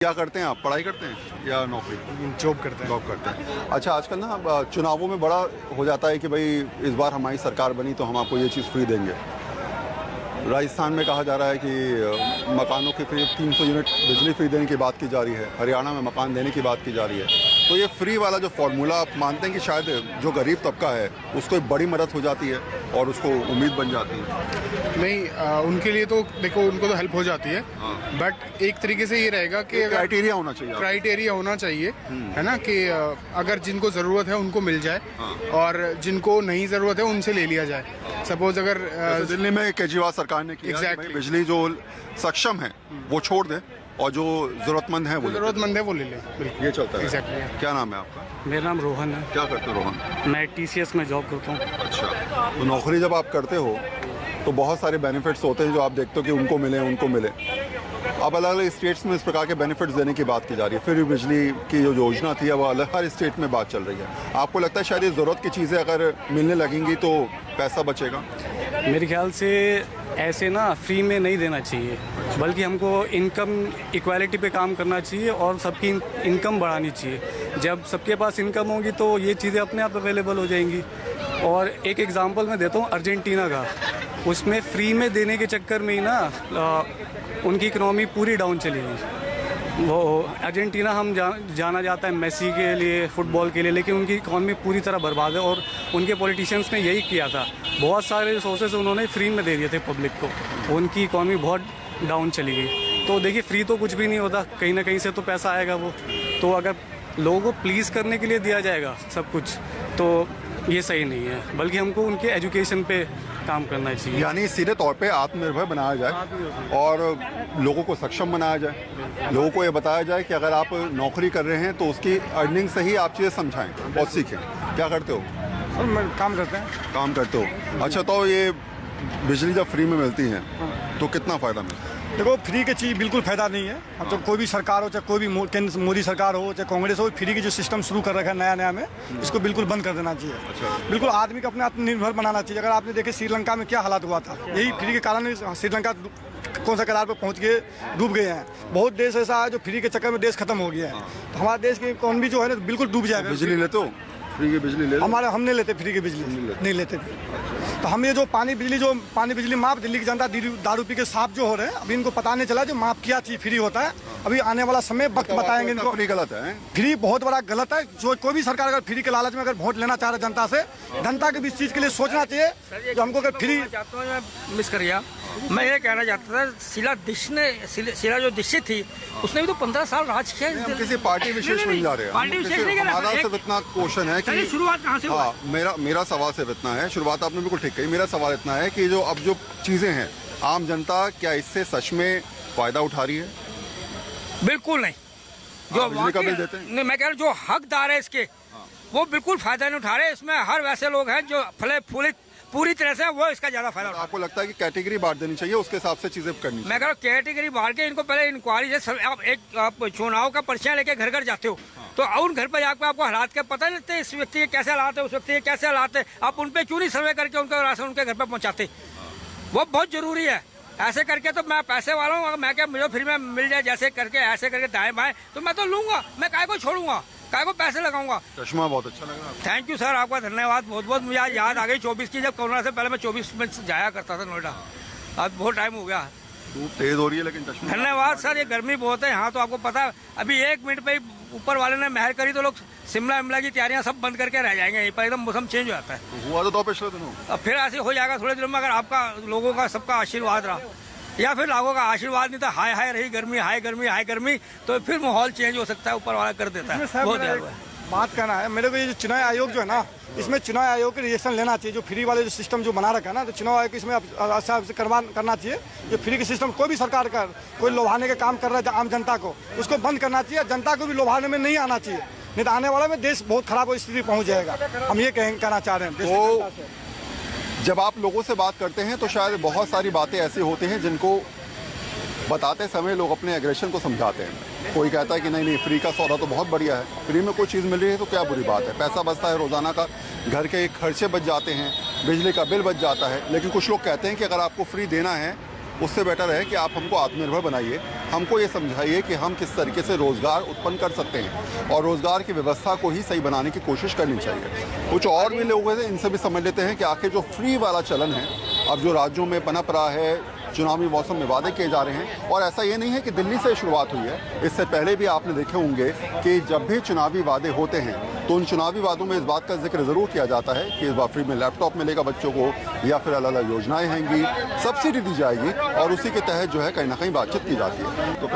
क्या करते हैं आप? पढ़ाई करते हैं या नौकरी? जॉब करते हैं। जॉब करते हैं। अच्छा, आजकल ना चुनावों में बड़ा हो जाता है कि भाई इस बार हमारी सरकार बनी तो हम आपको ये चीज़ फ्री देंगे। राजस्थान में कहा जा रहा है कि मकानों की फ्री 300 यूनिट बिजली फ्री देने की बात की जा रही है। हरियाणा में मकान देने की बात की जा रही है। तो ये फ्री वाला जो फार्मूला आप मानते हैं कि शायद जो गरीब तबका है उसको एक बड़ी मदद हो जाती है और उसको उम्मीद बन जाती है? नहीं, उनके लिए तो देखो, उनको तो हेल्प हो जाती है। बट एक तरीके से ये रहेगा कि क्राइटेरिया होना चाहिए। क्राइटेरिया होना चाहिए, है ना, कि अगर जिनको ज़रूरत है उनको मिल जाए और जिनको नहीं ज़रूरत है उनसे ले लिया जाए। सपोज अगर दिल्ली में केजरीवाल सरकार ने किया कि भाई बिजली जो सक्षम है वो छोड़ दे और जो जरूरतमंद है वो ले ले। ये चलता है। Exactly. क्या नाम है आपका? मेरा नाम रोहन है। क्या करते हो रोहन? मैं TCS में जॉब करता हूँ। अच्छा, तो नौकरी जब आप करते हो तो बहुत सारे बेनिफिट्स होते हैं जो आप देखते हो कि उनको मिले। अब अलग अलग स्टेट्स में इस प्रकार के बेनिफिट्स देने की बात की जा रही है। फिर भी बिजली की जो योजना थी वो अलग हर स्टेट में बात चल रही है। आपको लगता है शायद ये ज़रूरत की चीज़ें अगर मिलने लगेंगी तो पैसा बचेगा? मेरे ख्याल से ऐसे ना फ्री में नहीं देना चाहिए, बल्कि हमको इनकम इक्वालिटी पे काम करना चाहिए और सबकी इनकम बढ़ानी चाहिए। जब सबके पास इनकम होगी तो ये चीज़ें अपने आप अवेलेबल हो जाएंगी। और एक एग्जांपल मैं देता हूँ अर्जेंटीना का। उसमें फ्री में देने के चक्कर में ही ना उनकी इकनॉमी पूरी डाउन चली गई। वो अर्जेंटीना हम जाना जाता है मेसी के लिए, फुटबॉल के लिए, लेकिन उनकी इकॉनमी पूरी तरह बर्बाद है। और उनके पॉलिटिशियंस ने यही किया था, बहुत सारे रिसोर्सेज उन्होंने फ्री में दे दिए थे पब्लिक को। उनकी इकॉनमी बहुत डाउन चली गई। तो देखिए, फ्री तो कुछ भी नहीं होता, कहीं ना कहीं से तो पैसा आएगा वो। तो अगर लोगों को प्लीज़ करने के लिए दिया जाएगा सब कुछ तो ये सही नहीं है, बल्कि हमको उनके एजुकेशन पे काम करना चाहिए। यानी सीधे तौर पे आत्मनिर्भर बनाया जाए और लोगों को सक्षम बनाया जाए। लोगों को ये बताया जाए कि अगर आप नौकरी कर रहे हैं तो उसकी अर्निंग से ही आप चीज़ें समझाएं और सीखें। क्या करते हो? सर, काम करते हो। अच्छा, तो ये बिजली जब फ्री में मिलती है तो कितना फ़ायदा मिलता है? देखो, फ्री की चीज़ बिल्कुल फ़ायदा नहीं है। अब जब कोई भी सरकार हो, चाहे कोई भी केंद्र मोदी सरकार हो, चाहे कांग्रेस हो, फ्री की जो सिस्टम शुरू कर रखा है नया में, इसको बिल्कुल बंद कर देना चाहिए। अच्छा। बिल्कुल आदमी को अपने आत्मनिर्भर बनाना चाहिए। अगर आपने देखे श्रीलंका में क्या हालात हुआ था, यही फ्री के कारण श्रीलंका कौन सा कगार पर पहुंच के डूब गए हैं। बहुत देश ऐसा है जो फ्री के चक्कर में देश खत्म हो गया है। तो हमारा देश की इकॉनमी जो है ना बिल्कुल डूब जाएगा। बिजली लेते हो? फ्री की बिजली ले? हम नहीं लेते फ्री की बिजली, नहीं लेते। तो हम ये जो पानी बिजली माफ, दिल्ली की जनता दारू पी के साफ जो हो रहे हैं, अभी इनको पता नहीं चला जो माफ किया चीज फ्री होता है। अभी आने वाला समय वक्त बताएंगे इनको। फ्री गलत है? फ्री बहुत बड़ा गलत है। जो कोई भी सरकार अगर फ्री के लालच में अगर वोट लेना चाह रहे जनता से, जनता के भी इस चीज के लिए सोचना चाहिए जो हमको अगर फ्री मिस कर गया। मैं ये कहना चाहता था, शीला जो दीक्षित थी उसने भी तो 15 साल राज किया। किसी पार्टी विशेष में जा रहे हैं। पार्टी विशेष नहीं, हमारा सिर्फ इतना क्वेश्चन है कि शुरुआत कहाँ से हुआ? हाँ, मेरा सवाल सिर्फ इतना है। शुरुआत आपने बिल्कुल ठीक कही। मेरा सवाल इतना है कि जो अब जो चीजें हैं, आम जनता क्या इससे सच में फायदा उठा रही है? बिल्कुल नहीं। जो बिजली का बिल देते हैं? नहीं, मैं कह रहा हूँ जो हकदार है इसके, वो बिल्कुल फायदा नहीं उठा रहे। इसमें हर वैसे लोग हैं जो फले फूले पूरी तरह से वो इसका ज्यादा फायदा उठा। आपको लगता है कि कैटेगरी बांट देनी चाहिए, उसके हिसाब से चीजें करनी? मैं कह रहा हूँ कैटेगरी बांट के इनको पहले इंक्वायरी से। आप चुनाव का पर्चियां लेके घर घर जाते हो तो उन घर पर जाकर आपको हालात के पता नहीं लगते, इस व्यक्ति के कैसे हालात है, उस व्यक्ति के कैसे हालात है। आप उन पे क्यों नहीं सर्वे करके उनका राशन उनके घर पर पहुंचाते? वो बहुत जरूरी है। ऐसे करके तो मैं पैसे वाला हूँ, मैं क्या मुझे फ्री में मिल जाए जैसे करके ऐसे करके दाएं बाएं तो मैं तो लूंगा। मैं काय को छोड़ूंगा, काय को पैसे लगाऊंगा। चश्मा बहुत अच्छा लग रहा है। थैंक यू सर, आपका धन्यवाद बहुत बहुत। मुझे आज याद आ गई 24 की, जब कोरोना से पहले मैं 24 में जाया करता था नोएडा। आज बहुत टाइम हो गया। धूप तेज हो रही है लेकिन चश्मा। धन्यवाद सर, ये गर्मी बहुत है यहाँ तो आपको पता है। अभी 1 मिनट पे ऊपर वाले ने मेहर करी तो लोग शिमला की तैयारियां सब बंद करके रह जाएंगे। यहीं पर एकदम मौसम चेंज हो जाता है। हुआ तो पिछले दिनों, अब फिर ऐसे हो जाएगा थोड़े दिनों में, अगर आपका लोगों का सबका आशीर्वाद रहा, या फिर लोगों का आशीर्वाद नहीं था, हाय रही गर्मी, हाय गर्मी, तो फिर माहौल चेंज हो सकता है, ऊपर वाला कर देता है। बहुत ज्यादा बात करना है मेरे को, ये जो चुनाव आयोग जो है ना, इसमें चुनाव आयोग के रिएक्शन लेना चाहिए। जो फ्री वाले जो सिस्टम जो बना रखा है ना, तो चुनाव आयोग इसमें करना चाहिए। जो फ्री के सिस्टम कोई भी सरकार का कोई लोभाने का काम कर रहा है आम जनता को, उसको बंद करना चाहिए। जनता को भी लोभाने में नहीं आना चाहिए, नहीं तो आने वाला में देश बहुत खराब स्थिति पहुंच जाएगा। हम ये कहना चाह रहे हैं। जब आप लोगों से बात करते हैं तो शायद बहुत सारी बातें ऐसी होती हैं जिनको बताते समय लोग अपने एग्रेशन को समझाते हैं। कोई कहता है कि नहीं फ्री का सौदा तो बहुत बढ़िया है, फ्री में कोई चीज़ मिल रही है तो क्या बुरी बात है, पैसा बचता है, रोज़ाना का घर के खर्चे बच जाते हैं, बिजली का बिल बच जाता है। लेकिन कुछ लोग कहते हैं कि अगर आपको फ्री देना है उससे बेटर है कि आप हमको आत्मनिर्भर बनाइए, हमको ये समझाइए कि हम किस तरीके से रोज़गार उत्पन्न कर सकते हैं और रोज़गार की व्यवस्था को ही सही बनाने की कोशिश करनी चाहिए। कुछ और भी लोग हैं, इनसे भी समझ लेते हैं कि आखिर जो फ्री वाला चलन है अब जो राज्यों में पनप रहा है, चुनावी मौसम में वादे किए जा रहे हैं, और ऐसा ये नहीं है कि दिल्ली से शुरुआत हुई है, इससे पहले भी आपने देखे होंगे कि जब भी चुनावी वादे होते हैं तो उन चुनावी वादों में इस बात का जिक्र ज़रूर किया जाता है कि इस बार फ्री में लैपटॉप मिलेगा बच्चों को, या फिर अलग अलग योजनाएं होंगी, सब्सिडी दी जाएगी, और उसी के तहत जो है कहीं ना कहीं बातचीत की जाती है। तो